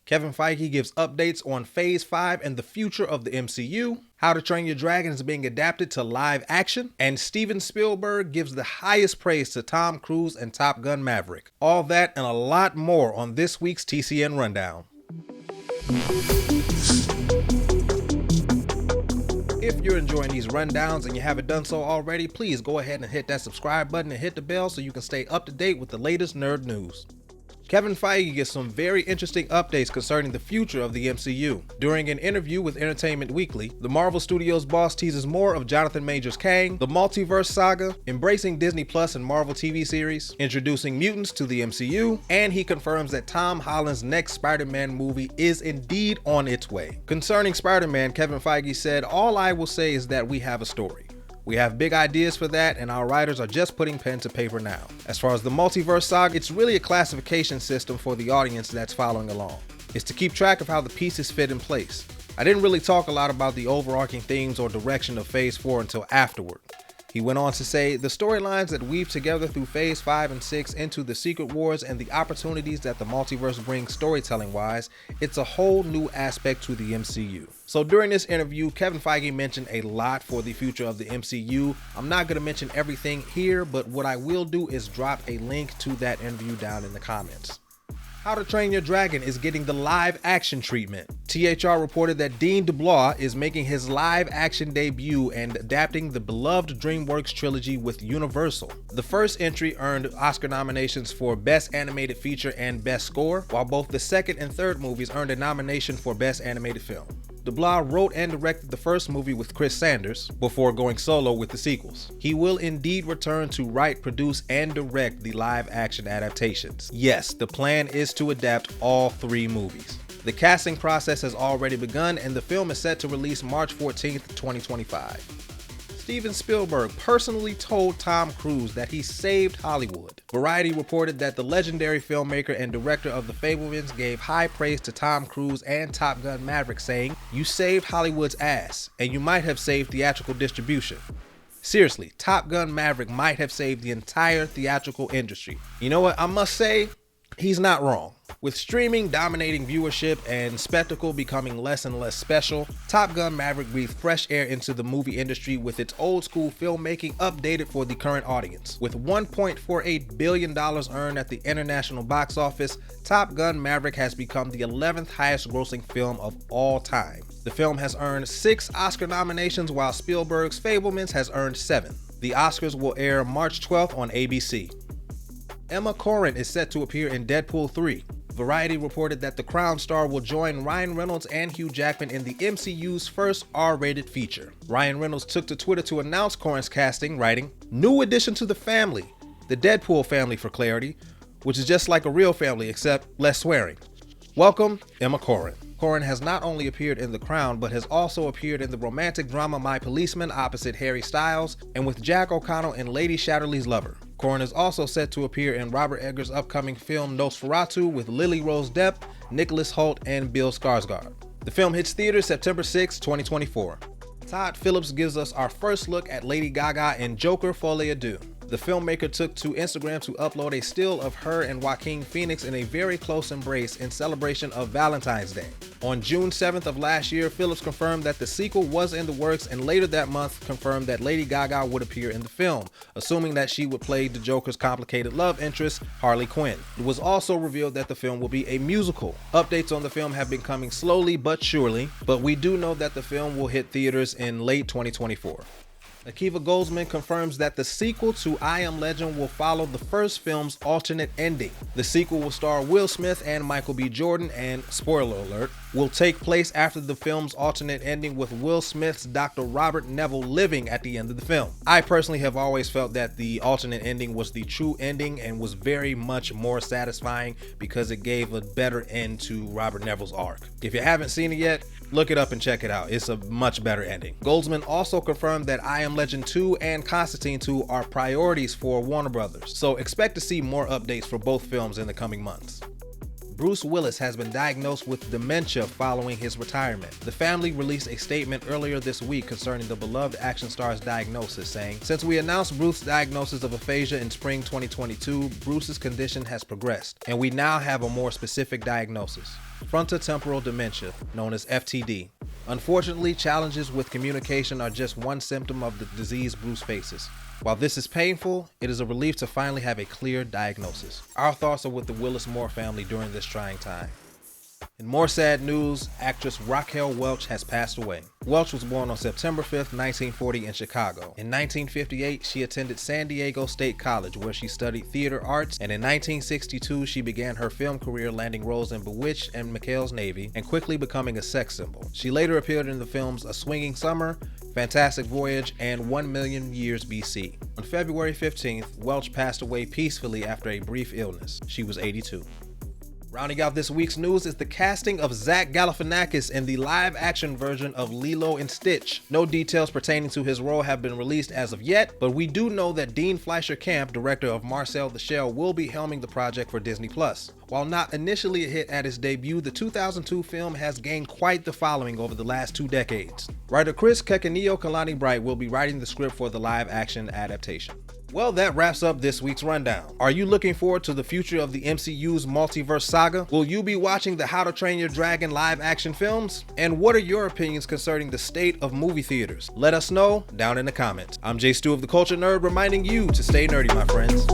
Kevin Feige gives updates on Phase 5 and the future of the MCU. How to Train Your Dragon is being adapted to live action. And Steven Spielberg gives the highest praise to Tom Cruise and Top Gun Maverick. All that and a lot more on this week's TCN Rundown. If you're enjoying these rundowns and you haven't done so already, please go ahead and hit that subscribe button and hit the bell so you can stay up to date with the latest nerd news. Kevin Feige gives some very interesting updates concerning the future of the MCU. During an interview with Entertainment Weekly, the Marvel Studios boss teases more of Jonathan Majors' Kang, the multiverse saga, embracing Disney Plus and Marvel TV series, introducing mutants to the MCU, and he confirms that Tom Holland's next Spider-Man movie is indeed on its way. Concerning Spider-Man, Kevin Feige said, "All I will say is that we have a story. We have big ideas for that, and our writers are just putting pen to paper now. As far as the multiverse saga, it's really a classification system for the audience that's following along. It's to keep track of how the pieces fit in place. I didn't really talk a lot about the overarching themes or direction of Phase 4 until afterward." He went on to say, "The storylines that weave together through Phase 5 and 6 into the Secret Wars and the opportunities that the multiverse brings storytelling-wise, it's a whole new aspect to the MCU." So during this interview, Kevin Feige mentioned a lot for the future of the MCU. I'm not going to mention everything here, but what I will do is drop a link to that interview down in the comments. How to Train Your Dragon is getting the live action treatment. THR reported that Dean DeBlois is making his live action debut and adapting the beloved DreamWorks trilogy with Universal. The first entry earned Oscar nominations for Best Animated Feature and Best Score, while both the second and third movies earned a nomination for Best Animated Film. DeBlois wrote and directed the first movie with Chris Sanders before going solo with the sequels. He will indeed return to write, produce, and direct the live-action adaptations. Yes, the plan is to adapt all three movies. The casting process has already begun, and the film is set to release March 14th, 2025. Steven Spielberg personally told Tom Cruise that he saved Hollywood. Variety reported that the legendary filmmaker and director of The Fabelmans gave high praise to Tom Cruise and Top Gun Maverick, saying, "You saved Hollywood's ass, and you might have saved theatrical distribution." Seriously, Top Gun Maverick might have saved the entire theatrical industry. You know what, I must say, he's not wrong. With streaming dominating viewership and spectacle becoming less and less special, Top Gun Maverick breathed fresh air into the movie industry with its old school filmmaking updated for the current audience. With $1.48 billion earned at the international box office, Top Gun Maverick has become the 11th highest grossing film of all time. The film has earned 6 Oscar nominations, while Spielberg's Fabelmans has earned 7. The Oscars will air March 12th on ABC. Emma Corrin is set to appear in Deadpool 3. Variety reported that the Crown star will join Ryan Reynolds and Hugh Jackman in the MCU's first R-rated feature. Ryan Reynolds took to Twitter to announce Corrin's casting, writing, "New addition to the family, the Deadpool family for clarity, which is just like a real family except less swearing. Welcome, Emma Corrin." Corrin has not only appeared in The Crown, but has also appeared in the romantic drama My Policeman opposite Harry Styles and with Jack O'Connell in Lady Shatterley's Lover. Corrin is also set to appear in Robert Eggers' upcoming film Nosferatu with Lily Rose Depp, Nicholas Hoult, and Bill Skarsgård. The film hits theaters September 6, 2024. Todd Philips gives us our first look at Lady Gaga in Joker Folie. The filmmaker took to Instagram to upload a still of her and Joaquin Phoenix in a very close embrace in celebration of Valentine's Day. On June 7th of last year, Phillips confirmed that the sequel was in the works, and later that month confirmed that Lady Gaga would appear in the film, assuming that she would play the Joker's complicated love interest, Harley Quinn. It was also revealed that the film will be a musical. Updates on the film have been coming slowly but surely, but we do know that the film will hit theaters in late 2024. Akiva Goldsman confirms that the sequel to I Am Legend will follow the first film's alternate ending. The sequel will star Will Smith and Michael B. Jordan and, spoiler alert, will take place after the film's alternate ending with Will Smith's Dr. Robert Neville living at the end of the film. I personally have always felt that the alternate ending was the true ending and was very much more satisfying because it gave a better end to Robert Neville's arc. If you haven't seen it yet, look it up and check it out. It's a much better ending. Goldsman also confirmed that I Am Legend 2 and Constantine 2 are priorities for Warner Brothers, so expect to see more updates for both films in the coming months. Bruce Willis has been diagnosed with dementia following his retirement. The family released a statement earlier this week concerning the beloved action star's diagnosis, saying, "Since we announced Bruce's diagnosis of aphasia in spring 2022, Bruce's condition has progressed, and we now have a more specific diagnosis: frontotemporal dementia, known as FTD. Unfortunately, challenges with communication are just one symptom of the disease Bruce faces. While this is painful, it is a relief to finally have a clear diagnosis." Our thoughts are with the Willis Moore family during this trying time. In more sad news, actress Raquel Welch has passed away. Welch was born on September 5, 1940 in Chicago. In 1958, she attended San Diego State College, where she studied theater arts, and in 1962, she began her film career, landing roles in Bewitched and McHale's Navy, and quickly becoming a sex symbol. She later appeared in the films A Swinging Summer, Fantastic Voyage, and 1,000,000 Years BC. On February 15th, Welch passed away peacefully after a brief illness. She was 82. Rounding out this week's news is the casting of Zack Galifianakis in the live-action version of Lilo and Stitch. No details pertaining to his role have been released as of yet, but we do know that Dean Fleischer Camp, director of Marcel the Shell, will be helming the project for Disney+. While not initially a hit at its debut, the 2002 film has gained quite the following over the last 2 decades. Writer Chris Kekenio-Kalani Bright will be writing the script for the live-action adaptation. Well, that wraps up this week's rundown. Are you looking forward to the future of the MCU's multiverse saga? Will you be watching the How to Train Your Dragon live action films? And what are your opinions concerning the state of movie theaters? Let us know down in the comments. I'm Jay Stu of The Culture Nerd, reminding you to stay nerdy, my friends.